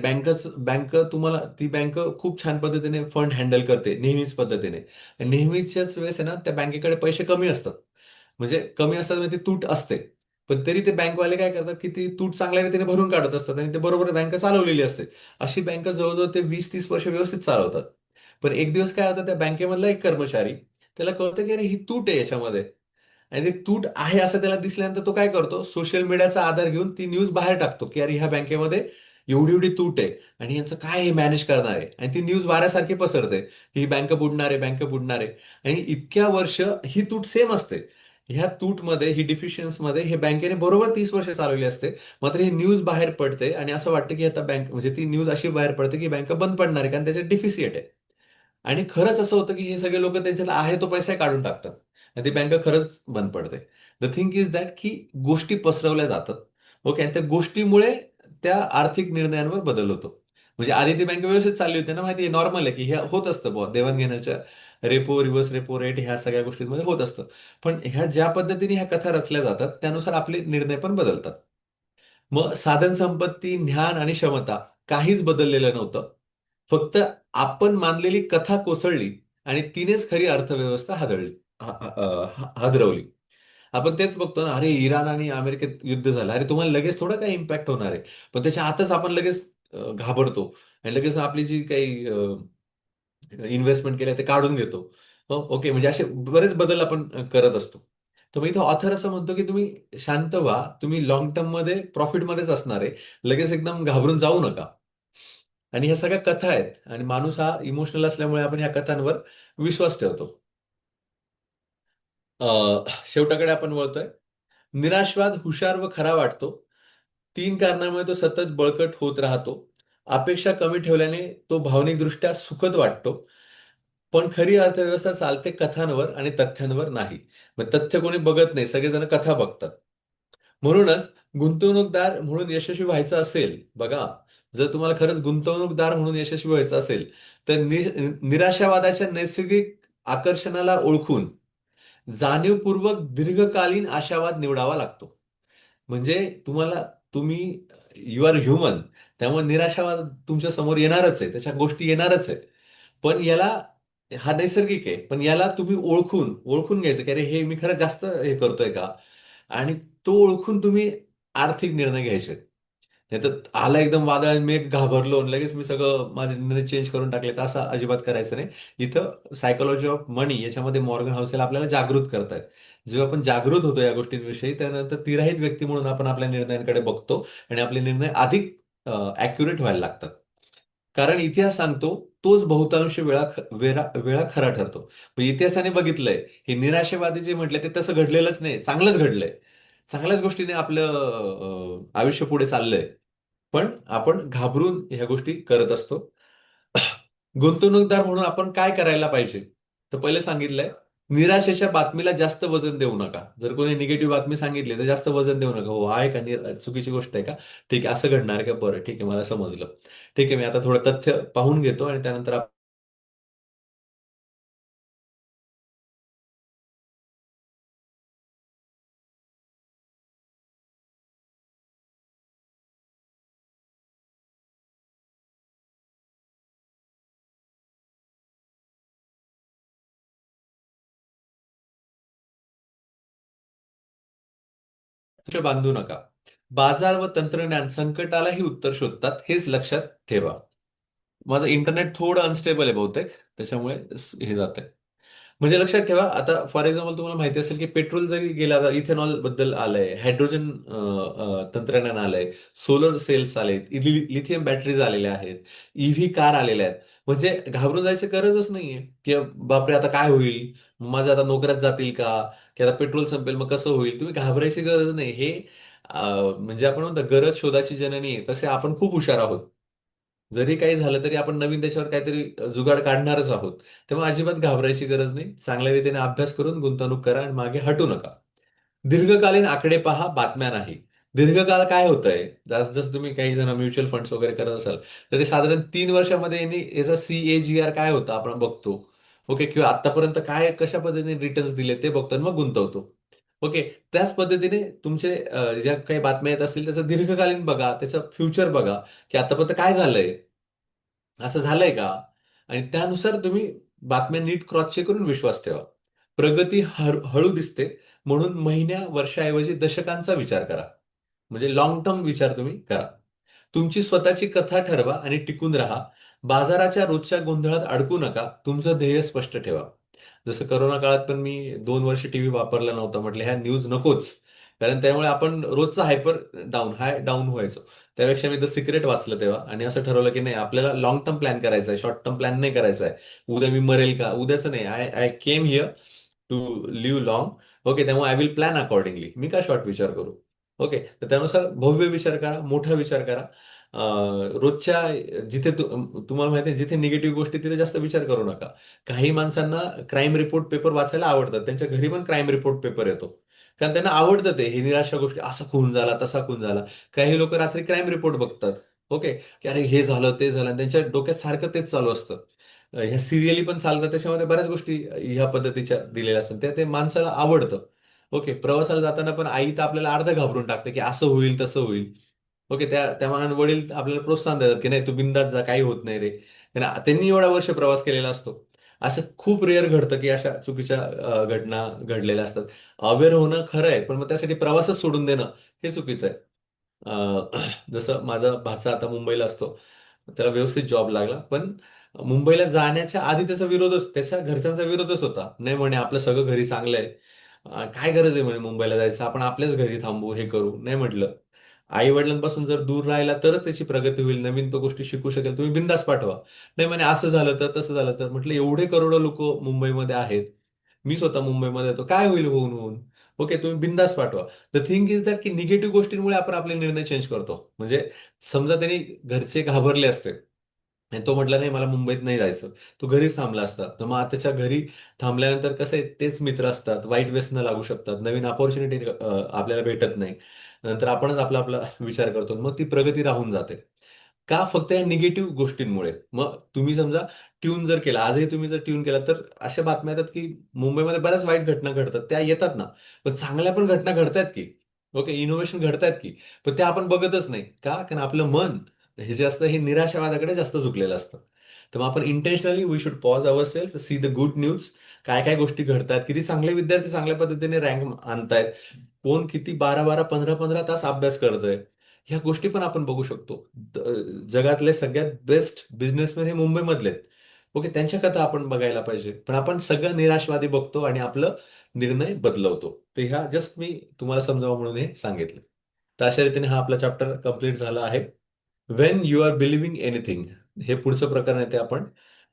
A: बँक तुम्हाला ती बँक खूप छान पद्धतीने फंड हँडल करते नेहमीच पद्धतीने. नेहमीच्याच वेळेस आहे ना त्या बँकेकडे पैसे कमी असतात. म्हणजे कमी असतात म्हणजे ती तूट असते. पण तरी ते बँकवाले काय करतात की ती तूट चांगल्या रीतीने भरून काढत असतात आणि ते बरोबर बँक चालवलेली असते. अशी बँक जवळजवळ ते 20-30 वर्ष व्यवस्थित चालवतात. पण एक दिवस काय होतं, त्या बँकेमधला एक कर्मचारी, त्याला कळतं की अरे ही तूट आहे याच्यामध्ये. आणि ती तूट आहे असं त्याला दिसल्यानंतर तो काय करतो, सोशल मीडियाचा आधार घेऊन ती न्यूज बाहेर टाकतो की अरे ह्या बँकेमध्ये एवढी एवढी तूट आहे आणि यांचं काय हे मॅनेज करणार आहे. आणि ती न्यूज वाऱ्यासारखी पसरते की ही बँक बुडणार आहे, बँक बुडणार आहे. आणि इतक्या वर्ष ही तूट सेम असते. ह्या तूटमध्ये ही डिफिशियन्समध्ये हे बँकेने बरोबर 30 वर्ष चालवली असते. मात्र ही न्यूज बाहेर पडते आणि असं वाटतं की आता बँक म्हणजे ती न्यूज अशी बाहेर पडते की बँक बंद पडणार आहे कारण त्याच्यात डिफिसिएट आहे. आणि खरंच असं होतं की हे सगळे लोक त्यांच्यात आहे तो पैसा काढून टाकतात आणि ती बँक खरंच बंद पडते. द थिंग इज दॅट की गोष्टी पसरवल्या जातात. ओके, आणि त्या गोष्टीमुळे त्या आर्थिक निर्णयांवर बदल होतो. म्हणजे आधी ती बँक व्यवस्थित चालली होती ना, माहिती आहे, नॉर्मल आहे की हे होत असतं बुवा देवाणघेण्याच्या रेपो रिव्हर्स रेपो रेट ह्या सगळ्या गोष्टींमध्ये होत असतं. पण ह्या ज्या पद्धतीने ह्या कथा रचल्या जातात त्यानुसार आपले निर्णय पण बदलतात. मग साधन संपत्ती, ज्ञान आणि क्षमता काहीच बदललेलं नव्हतं. फक्त आपण मानलेली कथा कोसळली आणि तिनेच खरी अर्थव्यवस्था हादरवली. आपण तेच बघतो ना, अरे इराण आणि अमेरिकेत युद्ध झालं, अरे तुम्हाला लगेच थोडं काही इम्पॅक्ट होणार आहे. पण त्याच्या आतच आपण लगेच घाबरतो आणि लगेच आपली जी काही इन्व्हेस्टमेंट केलं ते काढून घेतो. ओके, म्हणजे असे बरेच बदल आपण करत असतो. तर मग इथं ऑथर असं म्हणतो की तुम्ही शांत व्हा, तुम्ही लॉंग टर्म मध्ये प्रॉफिटमध्येच असणार आहे. लगेच एकदम घाबरून जाऊ नका. आणि ह्या सगळ्या कथा आहेत आणि माणूस हा इमोशनल असल्यामुळे आपण ह्या कथांवर विश्वास ठेवतो. शेवटाकडे आपण वळतोय. निराशवाद हुशार व खरा वाटतो. 3 कारणांमुळे तो सतत बळकट होत राहतो. अपेक्षा कमी ठेवल्याने तो भावनिकदृष्ट्या सुखद वाटतो. पण खरी अर्थव्यवस्था चालते कथांवर आणि तथ्यांवर नाही. मग तथ्य कोणी बघत नाही, सगळेजण कथा बघतात. म्हणूनच गुंतवणूकदार म्हणून यशस्वी व्हायचं असेल, बघा, जर तुम्हाला खरंच गुंतवणूकदार म्हणून यशस्वी व्हायचं असेल, तर निराशावादाच्या नैसर्गिक आकर्षणाला ओळखून जाणीवपूर्वक दीर्घकालीन आशावाद निवडावा लागतो. म्हणजे तुम्ही यू आर ह्युमन, त्यामुळे निराशावाद तुमच्या समोर येणारच आहे, त्याच्या गोष्टी येणारच आहे. पण याला हा नैसर्गिक आहे, पण याला तुम्ही ओळखून ओळखून घ्यायचं की अरे हे मी खरं जास्त हे करतोय का, आणि तो ओळखून तुम्ही आर्थिक निर्णय घ्यायचे. नाही तर आला एकदम वादळ आणि मी एक घाबरलो आणि लगेच मी सगळं माझे निर्णय चेंज करून टाकले, तर असं अजिबात करायचं नाही. इथं सायकोलॉजी ऑफ मनी याच्यामध्ये मॉर्गन हाऊसेल आपल्याला जागृत करतायत. जेव्हा आपण जागृत होतो या गोष्टींविषयी, त्यानंतर तिराहित व्यक्ती म्हणून आपण आपल्या निर्णयांकडे बघतो आणि आपले निर्णय अधिक ॲक्युरेट व्हायला लागतात. कारण इतिहास सांगतो, तोच बहुतांश वेळा खरा ठरतो. पण इतिहासाने बघितलंय, हे निराशेवादी जे म्हटले ते तसं घडलेलंच नाही, चांगलंच घडलंय. चांगल्याच गोष्टीने आपलं आयुष्य पुढे चाललंय. पण आपण घाबरून ह्या गोष्टी करत असतो. गुंतवणूकदार म्हणून आपण काय करायला पाहिजे? तर पहिले सांगितलंय, निराशेच्या बातमीला जास्त वजन देऊ नका. जर कोणी निगेटिव्ह बातमी सांगितली तर जास्त वजन देऊ नका. हो, आहे का? चुकीची गोष्ट आहे का? ठीक आहे, असं घडणार आहे का? बरं, ठीक आहे, मला समजलं. ठीक आहे, मी आता थोडं तथ्य पाहून घेतो आणि त्यानंतर बांधू नका. बाजार व तंत्रज्ञान संकटालाही उत्तर शोधतात, हेच लक्षात ठेवा. माझं इंटरनेट थोडं अनस्टेबल आहे बहुतेक, त्याच्यामुळे हे जात आहे. म्हणजे लक्षात ठेवा, आता फॉर एक्झाम्पल तुम्हाला माहिती असेल की पेट्रोल जरी गेला, आता इथेनॉल बद्दल आलंय, हायड्रोजन तंत्रज्ञान आलंय, सोलर सेल्स आलेत, लिथियम बॅटरीज आलेल्या आहेत, ईव्ही कार आलेल्या आहेत. म्हणजे घाबरून जायची गरजच नाहीये की बापरे आता काय होईल, माझ्या आता नोकऱ्यात जातील का, की आता पेट्रोल संपेल मग कसं होईल. तुम्ही घाबरायची गरज नाही. हे म्हणजे आपण म्हणतो गरज शोधाची जननी आहे, तसे आपण खूप हुशार आहोत. जरी काही झालं तरी आपण नवीन त्याच्यावर काहीतरी जुगाड काढणारच आहोत. तेव्हा अजिबात घाबरायची गरज नाही. चांगल्या रीतीने अभ्यास करून गुंतवणूक करा आणि मागे हटू नका. दीर्घकालीन आकडे पहा, बातम्या नाही. दीर्घकाळ काय होतंय, जसं तुम्ही काही जण म्युच्युअल फंड्स वगैरे करत असाल, तर ते साधारण 3 वर्षामध्ये याचा CAGR काय होता आपण बघतो. ओके, किंवा आतापर्यंत काय कशा पद्धतीने रिटर्न्स दिले ते बघतो आणि मग गुंतवतो. ओके, त्याच पद्धतीने तुमचे ज्या काही बातम्या येत असतील त्याचं दीर्घकालीन बघा, त्याचं फ्युचर बघा, की आतापर्यंत काय झालंय, असं झालंय का? आणि त्यानुसार तुम्ही बातम्या नीट क्रॉस चेक करून विश्वास ठेवा. प्रगती हळू दिसते, म्हणून महिन्या, वर्षाऐवजी दशकांचा विचार करा. म्हणजे लाँग टर्म विचार तुम्ही करा. तुमची स्वतःची कथा ठरवा आणि टिकून राहा. बाजाराच्या रोजच्या गोंधळात अडकू नका. तुमचं ध्येय स्पष्ट ठेवा. जसं करोना काळात पण मी 2 वर्ष टीव्ही वापरला नव्हता. म्हटलं ह्या न्यूज नकोच. कारण त्यामुळे आपण रोजचा हाय डाऊन व्हायचो. त्यापेक्षा मी द सिक्रेट वाचलं तेव्हा आणि असं ठरवलं की नाही, आपल्याला लाँग टर्म प्लॅन करायचा आहे, शॉर्ट टर्म प्लॅन नाही करायचा आहे. उद्या मी मरेल का? उद्याचं नाही. I I came here to live long. Okay, त्यामुळे आय विल प्लॅन अकॉर्डिंगली. मी का शॉर्ट विचार करू? ओके, तर त्यानुसार भव्य विचार करा, मोठा विचार करा. रोजच्या जिथे तुम्हाला माहिती आहे, जिथे निगेटिव्ह गोष्टी तिथे जास्त विचार करू नका. काही माणसांना क्राईम रिपोर्ट पेपर वाचायला आवडतात. त्यांच्या घरी पण क्राईम रिपोर्ट पेपर येतो. कारण त्यांना आवडतं ते. हे निराशा गोष्टी, असा खून झाला, तसा खून झाला. काही लोक रात्री क्राईम रिपोर्ट बघतात. ओके, की अरे हे झालं, ते झालं, आणि त्यांच्या डोक्यात सारखं तेच चालू असतं. ह्या सिरियली पण चालतात, त्याच्यामध्ये बऱ्याच गोष्टी ह्या पद्धतीच्या दिलेल्या असतात. ते माणसाला आवडतं. ओके, प्रवासाला जाताना पण आई तर आपल्याला अर्ध घाबरून टाकते, की असं होईल, तसं होईल. ओके, त्या मानाने वडील आपल्याला प्रोत्साहन देतात, की नाही तू बिंदास जा, काही होत नाही रे. त्यांनी एवढा वर्ष प्रवास केलेला असतो. असं खूप रेअर घडतं, की अशा चुकीच्या घटना घडलेल्या असतात. अवेअर होणं खरं आहे, पण मग त्यासाठी प्रवासच सोडून देणं हे चुकीचं आहे. जसं माझा भाचा आता मुंबईला असतो. त्याला व्यवस्थित जॉब लागला, पण मुंबईला जाण्याच्या आधी त्याच्या घरच्यांचा विरोधच होता. नाही म्हणे, आपलं सगळं घरी चांगलं आहे. काय गरज आहे म्हणे मुंबईला जायचं, आपण आपल्याच घरी थांबू, हे करू. नाही म्हटलं, आई वडिलांपासून जर दूर राहिला तरच त्याची प्रगती होईल, नवीन तो गोष्टी शिकू शकेल. तुम्ही बिंदास पाठवा. नाही म्हणे, असं झालं तर, तसं झालं तर. म्हटलं, एवढे करोडो लोक मुंबईमध्ये आहेत, मी स्वतः मुंबईमध्ये येतो, काय होईल होऊन होऊन. ओके, तुम्ही बिंदास पाठवा. द थिंग इज दॅट की निगेटिव्ह गोष्टींमुळे आपण आपले निर्णय चेंज करतो. म्हणजे समजा त्यांनी घरचे घाबरले असते, आणि तो म्हटला नाही मला मुंबईत नाही जायचं, तो घरीच थांबला असता. तर मग त्याच्या घरी थांबल्यानंतर कसं आहे, तेच मित्र असतात, वाईट व्यसनं लागू शकतात, नवीन अपॉर्च्युनिटी आपल्याला भेटत नाही. नंतर आपणच आपला आपला विचार करतो, मग ती प्रगती राहून जाते. का? फक्त या निगेटिव्ह गोष्टींमुळे. मग तुम्ही समजा ट्यून जर केला, आजही तुम्ही जर ट्यून केला, तर अशा बातम्या येतात की मुंबईमध्ये बऱ्याच वाईट घटना घडतात, त्या येतात ना. पण चांगल्या पण घटना घडतायत की, ओके, इनोव्हेशन घडतायत की, पण ते आपण बघतच नाही. का? कारण आपलं मन हे जे असतं हे निराशावादाकडे जास्त झुकलेलं असतं. तर मग आपण intentionally we should pause our self, see the good news. काय काय गोष्टी घडतात, किती चांगले विद्यार्थी चांगल्या पद्धतीने रँक आणतायत, कोण किती 12-12, 15-15 तास अभ्यास करतोय, ह्या गोष्टी पण आपण बघू शकतो. जगातले सगळ्यात बेस्ट बिझनेसमॅन हे मुंबईमधले आहेत. ओके, त्यांच्या कथा आपण बघायला पाहिजे. पण आपण सगळं निराशवादी बघतो आणि आपलं निर्णय बदलवतो. तर ह्या जस्ट मी तुम्हाला समजावं म्हणून हे सांगितलं. तर अशा रीतीने हा आपला चॅप्टर कम्प्लीट झाला आहे. When you are believing anything, हे पुढचं प्रकरण आहे, ते आपण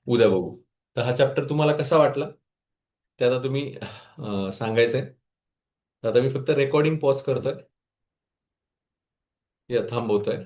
A: उद्या बघू. तर हा चॅप्टर तुम्हाला कसा वाटला ते आता तुम्ही सांगायचंय. तर आता मी फक्त रेकॉर्डिंग पॉज करतोय, या थांबवतोय.